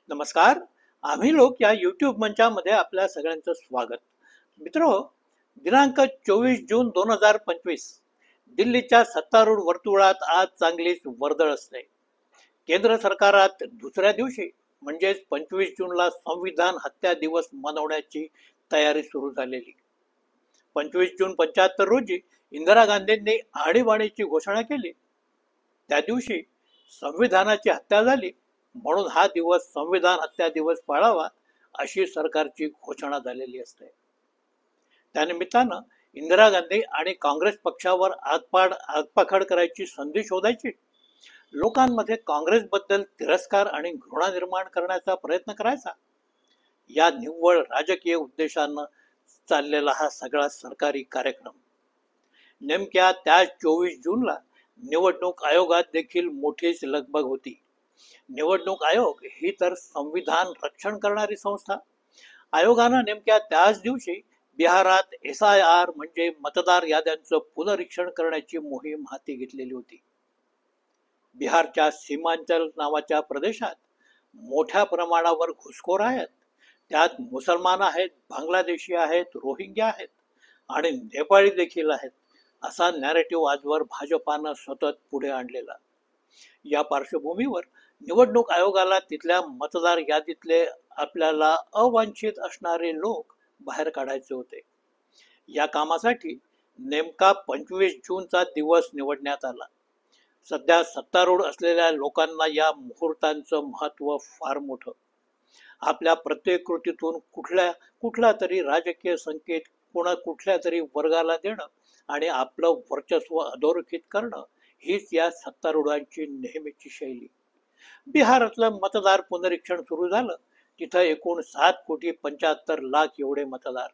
नमस्कार. आम्ही लोक या यूट्यूब मंचामध्ये आपल्या सगळ्यांचं स्वागत. मित्रो, दिनांक 24 जून 2025 दिल्लीच्या सत्तारूढ वर्तुळात आज चांगलीच वर्दळ असते. केंद्र सरकारात दुसऱ्या दिवशी म्हणजेच 25 जूनला संविधान हत्या दिवस मनवण्याची तयारी सुरू झालेली. 25 जून 75 रोजी इंदिरा गांधींनी आणीबाणीची घोषणा केली. त्या दिवशी संविधानाची हत्या झाली, म्हणून हा दिवस संविधान हत्या दिवस पाळावा अशी सरकारची घोषणा झालेली असते. त्यानिमित्तानं इंदिरा गांधी आणि काँग्रेस पक्षावर आगपाखड करायची संधी शोधायची, लोकांमध्ये काँग्रेसबद्दल तिरस्कार आणि घृणा निर्माण करण्याचा प्रयत्न करायचा. या निव्वळ राजकीय उद्देशानं चाललेला हा सगळा सरकारी कार्यक्रम. नेमक्या त्या 24 जूनला निवडणूक आयोगात देखील मोठीच लगबग होती. निवडणूक आयोग ही तर संविधान रक्षण करणारी संस्था. आयोगानं नेमक्या त्याच दिवशी बिहारात SIR म्हणजे मतदार याद्यांचं पुनरीक्षण करण्याची मोहीम हाती घेतलेली होती. बिहारच्या सीमांचल नावाच्या प्रदेशात मोठ्या प्रमाणावर घुसखोर आहेत. त्यात मुसलमान आहेत, बांगलादेशी आहेत, रोहिंग्या आहेत आणि नेपाळी देखील आहेत, असा नॅरेटिव्ह आजवर भाजपानं सतत पुढे आणलेला. या पार्श्वभूमीवर निवडणूक आयोगाला तिथल्या मतदार यादीतले आपल्याला अवांछित असणारे लोक बाहेर काढायचे होते. या कामासाठी नेमका 25 जूनचा दिवस निवडण्यात आला. सध्या सत्तारूढ असलेल्या लोकांना या मुहूर्तांचं महत्व फार मोठं. आपल्या प्रत्येक कृतीतून कुठला तरी राजकीय संकेत कुठल्या तरी वर्गाला देणं आणि आपलं वर्चस्व अधोरेखित करणं हीच या सत्तारूढांची नेहमीची शैली. बिहारातलं मतदार पुनरीक्षण सुरू झालं. तिथं एकूण 7,75,00,000 एवढे मतदार.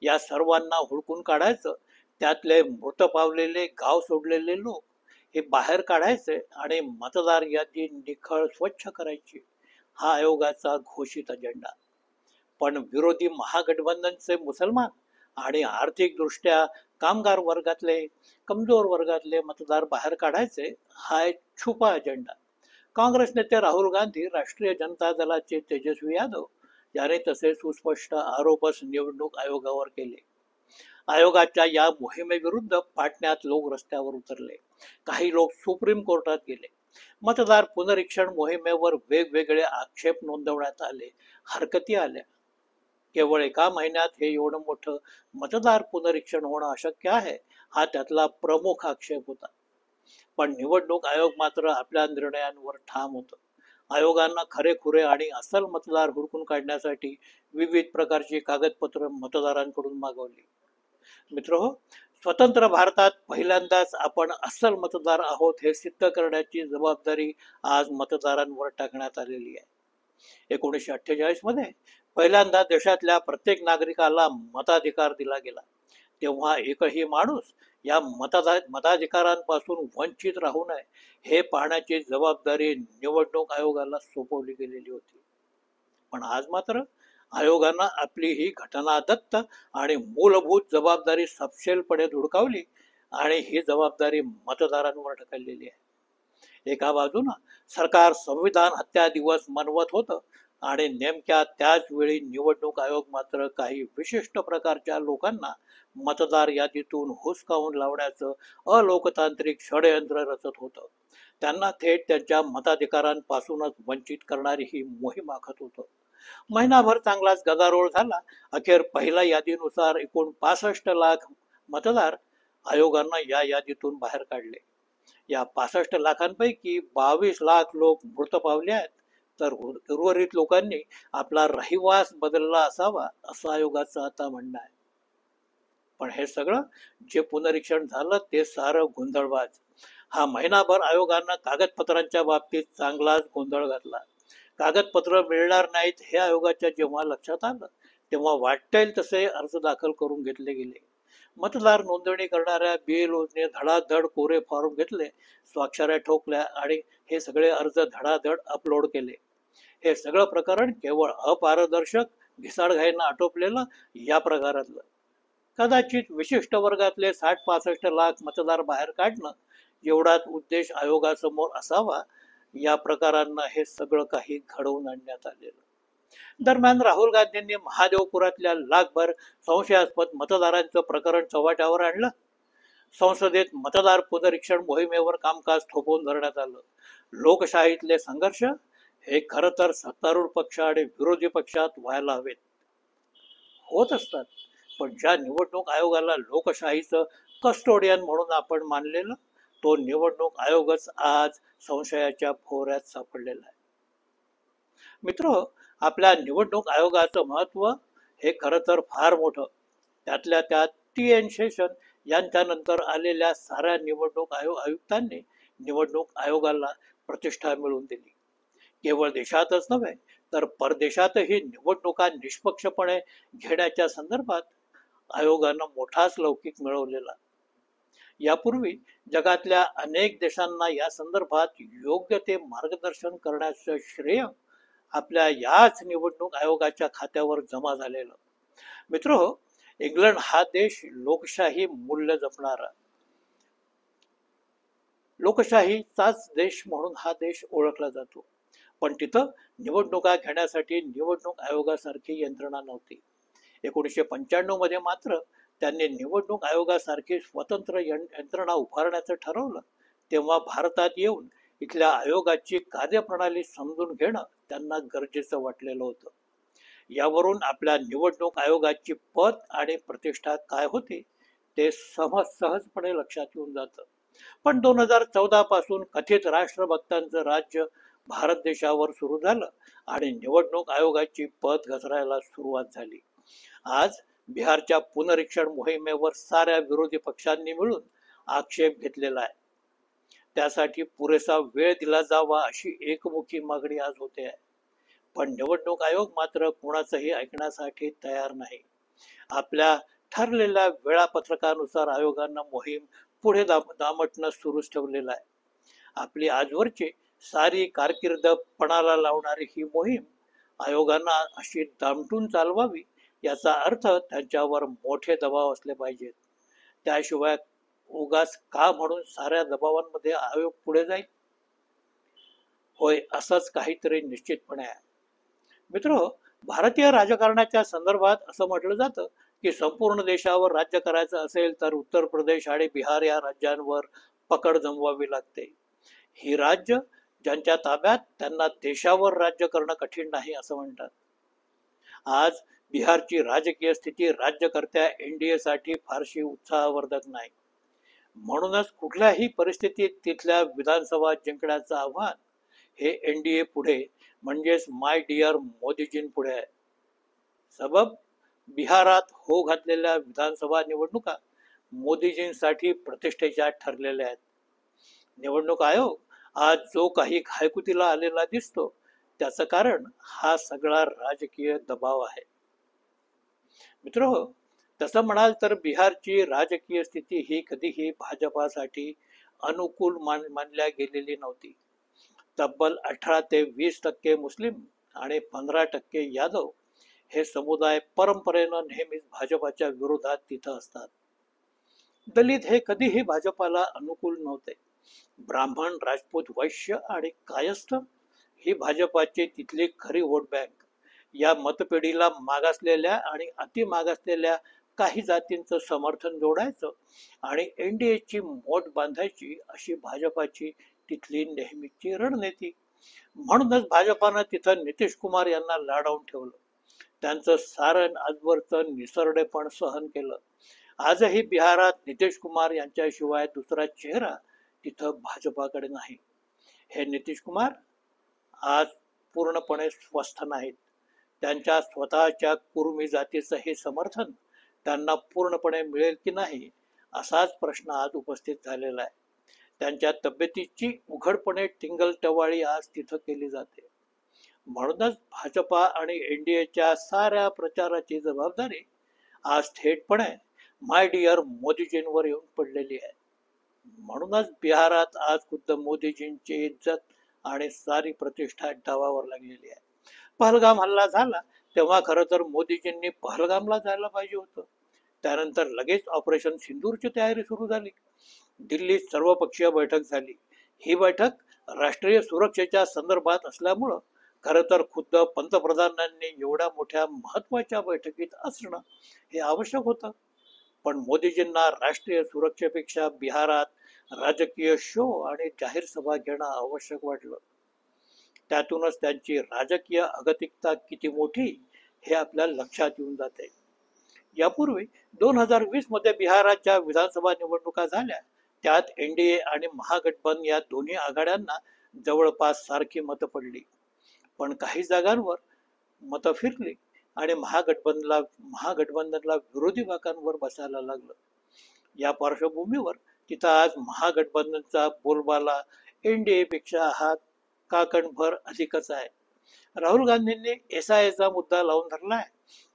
या सर्वांना हुडकून काढायचं, त्यातले मृत पावलेले, गाव सोडलेले लोक हे बाहेर काढायचे आणि मतदार यादी निखळ स्वच्छ करायची, हा आयोगाचा घोषित अजेंडा. पण विरोधी महागठबंधनचे मुसलमान आणि आर्थिकदृष्ट्या कामगार वर्गातले, कमजोर वर्गातले मतदार बाहेर काढायचे, हा एक छुपा अजेंडा. काँग्रेस नेते राहुल गांधी, राष्ट्रीय जनता दलाचे तेजस्वी यादव याने तसे सुस्पष्ट आरोपच निवडणूक आयोगावर केले. आयोगाच्या या मोहिमेविरुद्ध पाटण्यात लोक रस्त्यावर उतरले. काही लोक सुप्रीम कोर्टात गेले. मतदार पुनरीक्षण मोहिमेवर वेगवेगळे आक्षेप नोंदवण्यात आले, हरकती आल्या. केवळ एका महिन्यात हे एवढं मोठं मतदार पुनरीक्षण होणं अशक्य आहे, हा त्यातला प्रमुख आक्षेप होता. पण निवडणूक आयोग मात्र आपल्या निर्णयांवर ठाम होतं. आयोगानं खरेखुरे आणि अस्सल मतदार हुडकून काढण्यासाठी विविध प्रकारची कागदपत्र मतदारांकडून मागवली. मित्रहो, स्वतंत्र भारतात पहिल्यांदाच आपण अस्सल मतदार आहोत हे सिद्ध करण्याची जबाबदारी आज मतदारांवर टाकण्यात आलेली आहे. 1948 मध्ये पहिल्यांदा देशातल्या प्रत्येक नागरिकाला मताधिकार दिला गेला. तेव्हा एकही माणूस या मताधिकारांपासून वंचित राहू नये हे पाहण्याची जबाबदारी निवडणूक आयोगाला सोपवली गेलेली होती. पण आज मात्र आयोगानं आपली ही घटनादत्त आणि मूलभूत जबाबदारी सपशेलपणे धुडकावली आणि ही जबाबदारी मतदारांवर ढकललेली आहे. एका बाजूनं सरकार संविधान हत्या दिवस मनवत होतं आणि नेमक्या त्याच वेळी निवडणूक आयोग मात्र काही विशिष्ट प्रकारच्या लोकांना मतदार यादीतून हुसकावून लावण्याचं अलोकतांत्रिक षडयंत्र रचत होतं. त्यांना थेट त्यांच्या मताधिकारांपासूनच वंचित करणारी ही मोहीम आखत होतं. महिनाभर चांगलाच गदारोळ झाला. अखेर पहिल्या यादीनुसार एकूण 65 लाख मतदार आयोगानं या यादीतून बाहेर काढले. या 65 लाखांपैकी 22 लाख लोक मृत पावले आहेत, तर उर्वरित लोकांनी आपला रहिवास बदलला असावा असं आयोगाचं आता म्हणणं आहे. पण हे सगळं जे पुनरीक्षण झालं ते सारं गोंधळबाज. हा महिनाभर आयोगानं कागदपत्रांच्या बाबतीत चांगलाच गोंधळ घातला. कागदपत्र मिळणार नाहीत हे आयोगाच्या जेव्हा लक्षात आलं, तेव्हा वाटेल तसे अर्ज दाखल करून घेतले गेले. मतदार नोंदणी करणाऱ्या BLOने धडाधड कोरे फॉर्म घेतले, स्वाक्षऱ्या ठोकल्या आणि हे सगळे अर्ज धडाधड अपलोड केले. हे सगळं प्रकरण केवळ अपारदर्शक, घिसाडघाईनं आटोपलेलं या प्रकारातलं. कदाचित विशिष्ट वर्गातले 60-65 लाख मतदार बाहेर काढणं एवढाच उद्देश आयोगासमोर असावा, या प्रकारांना हे सगळं काही घडवून आणण्यात आलेलं. दरम्यान राहुल गांधींनी महादेवपुरातल्या लाखभर संशयास्पद मतदारांचं प्रकरण चव्हाट्यावर आणलं. संसदेत मतदार पुनरीक्षण मोहिमेवर कामकाज थोपवून धरण्यात आलं. लोकशाहीतले संघर्ष हे खरं तर सत्तारूढ पक्ष आणि विरोधी पक्षात व्हायला हवेत, होत असतात. पण ज्या निवडणूक आयोगाला लोकशाहीचं कस्टोडियन म्हणून आपण मानलेलं, तो निवडणूक आयोगच आज संशयाच्या भोवऱ्यात सापडलेला आहे. मित्र, आपल्या निवडणूक आयोगाचं महत्व हे खरं तर फार मोठं. त्यातल्या त्यात टी.एन. शेषन यांच्यानंतर आलेल्या साऱ्या निवडणूक आयुक्तांनी निवडणूक आयोगाला प्रतिष्ठा मिळवून दिली. केवळ देशातच नव्हे तर परदेशातही निवडणुका निष्पक्षपणे घेण्याच्या संदर्भात आयोगानं मोठाच लौकिक मिळवलेला. यापूर्वी जगातल्या अनेक देशांना या संदर्भात योग्य ते मार्गदर्शन करण्याचं श्रेय आपल्या याच निवडणूक आयोगाच्या खात्यावर जमा झालेलं. मित्रहो, इंग्लंड हा देश लोकशाही मूल्य जपणारा, लोकशाहीचाच देश म्हणून हा देश ओळखला जातो. पण तिथं निवडणुका घेण्यासाठी निवडणूक आयोगासारखी यंत्रणा नव्हती. 1995 मध्ये मात्र त्यांनी निवडणूक आयोगासारखी स्वतंत्र यंत्रणा उभारण्याचं ठरवलं. तेव्हा भारतात येऊन इथल्या आयोगाची कार्यप्रणाली समजून घेणं त्यांना गरजेचं वाटलेलं होतं. यावरून आपल्या निवडणूक आयोगाची पद आणि प्रतिष्ठा काय होती ते सहजपणे लक्षात येऊन जातं. पण 2014 पासून कथित राष्ट्रभक्तांचं राज्य भारत देशावर सुरू झालं आणि निवडणूक आयोगाची पद घसरायला सुरुवात झाली. आज बिहारच्या पुनरीक्षण मोहिमेवर साऱ्या विरोधी पक्षांनी मिळून आक्षेप घेतलेला आहे. त्यासाठी पुरेसा वेळ दिला जावा अशी एकमुखी मागणी आज होते आहे. पण निवडणूक आयोग मात्र कुणाचंही ऐकण्यासाठी तयार नाही. आपल्या ठरलेल्या वेळापत्रकानुसार आयोगानं मोहीम पुढे दामटणं सुरूच ठेवलेलं आहे. आपली आजवरची सारी कारकीर्द पणाला लावणारी ही मोहीम आयोगानं अशी दामटून चालवावी याचा अर्थ त्यांच्यावर मोठे दबाव असले पाहिजेत. त्याशिवाय उगाच का म्हणून साऱ्या दबावांमध्ये आयोग पुढे जाईल? होय, असंच काहीतरी निश्चितपणे आहे. मित्र, भारतीय राजकारणाच्या संदर्भात असं म्हटलं जातं की संपूर्ण देशावर राज्य करायचं असेल तर उत्तर प्रदेश आणि बिहार या राज्यांवर पकड जमवावी लागते. ही राज्य ज्यांच्या ताब्यात, त्यांना देशावर राज्य करणं कठीण नाही असं म्हणतात. आज बिहारची राजकीय स्थिती राज्यकर्त्या एनडीए साठी फारशी उत्साहवर्धक नाही. म्हणूनच कुठल्याही परिस्थितीत तिथल्या विधानसभा जिंकण्याचं आव्हान हे एनडीए पुढे, म्हणजेच माय डिअर मोदीजींपुढे आहे. सबब, बिहारात हो घातलेल्या विधानसभा निवडणुका मोदीजींसाठी प्रतिष्ठेच्या ठरलेल्या आहेत. निवडणूक आयोग आज जो काही घायकुतीला आलेला दिसतो त्याचं कारण हा सगळा राजकीय दबाव आहे. मित्र, तसं म्हणाल तर बिहारची राजकीय स्थिती ही कधीही भाजपासाठी अनुकूल मानल्या गेलेली नव्हती. तब्बल 18 ते 20% मुस्लिम आणि 15% यादव हे समुदाय परंपरेनं नेहमीच भाजपाच्या विरोधात तिथं असतात. दलित हे कधीही भाजपाला अनुकूल नव्हते. ब्राह्मण, राजपूत, वैश्य आणि कायस्थ ही भाजपाची तिथली खरी वोट बँक. या मतपेढीला मागासलेल्या आणि अतिमागासलेल्या काही जातींचं समर्थन जोडायचं आणि एनडीएची मोठ बांधायची अशी भाजपाची तिथली नेहमीची रणनीती. म्हणूनच भाजपानं तिथं नितीश कुमार यांना लाडावून ठेवलं. त्यांचं सारण आजवरचं निसरडेपण सहन केलं. आजही बिहारात नितीश कुमार यांच्याशिवाय दुसरा चेहरा तिथं भाजपाकडे नाही. हे नितीश कुमार आज पूर्णपणे स्वस्थ नाहीत. त्यांच्या स्वतःच्या कुर्मी जातीचंही समर्थन त्यांना पूर्णपणे मिळेल की नाही असाच प्रश्न आज उपस्थित झालेला आहे. त्यांच्या तब्येतीची उघडपणे टिंगलटवाळी आज तिथं केली जाते. म्हणूनच भाजपा आणि एनडीएच्या साऱ्या प्रचाराची जबाबदारी आज थेटपणे माय डिअर मोदीजींवर येऊन पडलेली आहे. म्हणूनच बिहारात आज खुद्द मोदीजींची इज्जत आणि सारी प्रतिष्ठा डावावर लागलेली आहे. पहलगाम हल्ला झाला तेव्हा खरं तर मोदीजींनी पहलगामला जायला पाहिजे होतं. त्यानंतर लगेच ऑपरेशन सिंदूरची तयारी सुरू झाली. दिल्लीत सर्वपक्षीय बैठक झाली. ही बैठक राष्ट्रीय सुरक्षेच्या संदर्भात असल्यामुळं खरं तर खुद्द पंतप्रधानांनी एवढ्या मोठ्या महत्वाच्या बैठकीत असणं हे आवश्यक होतं. पण मोदीजींना राष्ट्रीय सुरक्षेपेक्षा बिहारात राजकीय शो आणि जाहीर सभा घेणं आवश्यक वाटलं. त्यातूनच त्यांची राजकीय अगतिकता किती मोठी हे आपल्या लक्षात येऊन जाते. यापूर्वी 2020 मध्ये बिहाराच्या विधानसभा निवडणुका झाल्या. त्यात एनडीए आणि महागठबंधन या दोन्ही आघाड्यांना जवळपास सारखी मतं पडली. पण काही जागांवर मतं फिरली आणि महागठबंधनला विरोधी बाकांवर बसायला लागलं. या पार्श्वभूमीवर तिथं आज महागठबंधनचा बोलबाला एनडीए पेक्षा हा काकणभर अधिकच आहे. राहुल गांधींनी एसआयचा मुद्दा लावून धरलाय.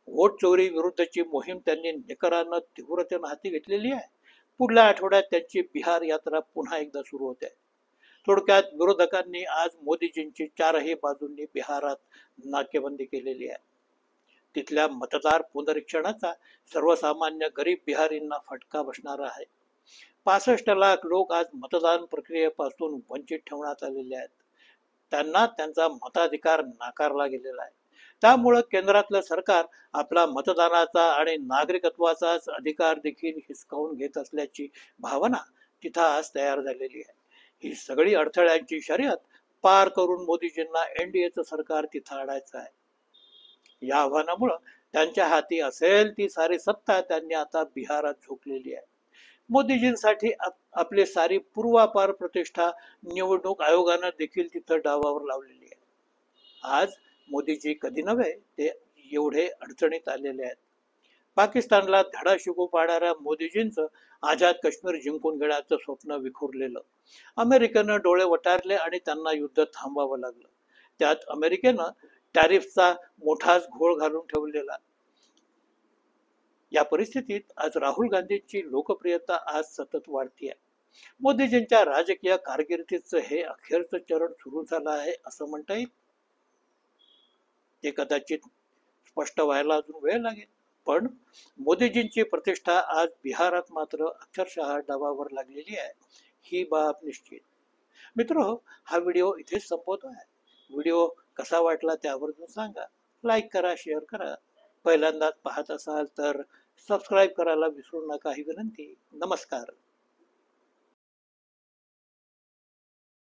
वोट चोरी विरुद्धची मोहीम त्यांनी निकरानं तीव्रतेनं हाती घेतलेली आहे. पुढल्या आठवड्यात त्यांची बिहार यात्रा पुन्हा एकदा सुरू होते. थोडक्यात विरोधकांनी आज मोदीजींची चारही बाजूंनी बिहारात नाकेबंदी केलेली आहे. तिथल्या मतदार पुनरीक्षणाचा सर्वसामान्य गरीब बिहारींना फटका बसणार आहे. 65 लाख लोक आज मतदान प्रक्रियेपासून वंचित ठेवण्यात आलेले आहेत. त्यांना त्यांचा मताधिकार नाकारला गेलेला आहे. त्यामुळं केंद्रातलं सरकार आपला मतदानाचा आणि नागरिकत्वाचा अधिकार देखील हिसकावून घेत असल्याची भावना तिथं आज तयार झालेली आहे. ही सगळी अडथळ्यांची शर्यत पार करून मोदीजींना एनडीएचं सरकार तिथं आणायचं आहे. या आव्हानामुळं त्यांच्या हाती असेल ती सारी सत्ता त्यांनी आता बिहारात झोकलेली आहे. मोदीजींसाठी आपली सारी पूर्वापार प्रतिष्ठा निवडणूक आयोगानं देखील तिथं डावावर लावलेली आहे. आज मोदीजी कधी नव्हे ते एवढे अडचणीत आलेले आहेत. पाकिस्तानला धडा शिकू पाडणाऱ्या मोदीजींचं आझाद काश्मीर जिंकून घेण्याचं स्वप्न विखुरलेलं. अमेरिकेनं डोळे वटारले आणि त्यांना युद्ध थांबावं लागलं. त्यात अमेरिकेनं टॅरिफचा मोठाच घोळ घालून ठेवलेला. या परिस्थितीत आज राहुल गांधींची लोकप्रियता आज सतत वाढतीये. मोदीजींच्या राजकीय कारकिर्दीचं हे अखेरचं चरण सुरू झालं आहे असं म्हणता येईल. ते कदाचित स्पष्ट व्हायला अजून वेळ लागेल, पण मोदीजींची प्रतिष्ठा आज बिहारात मात्र अक्षरशः डावावर लागलेली आहे, ही बाब निश्चित. मित्र, हा व्हिडिओ इथेच संपवतो आहे. व्हिडिओ कसा वाटला ते आवर्जून सांगा. लाईक करा, शेअर करा. पहिल्यांदाच पाहत असाल तर सबस्क्राईब करायला विसरू नका ही विनंती. नमस्कार.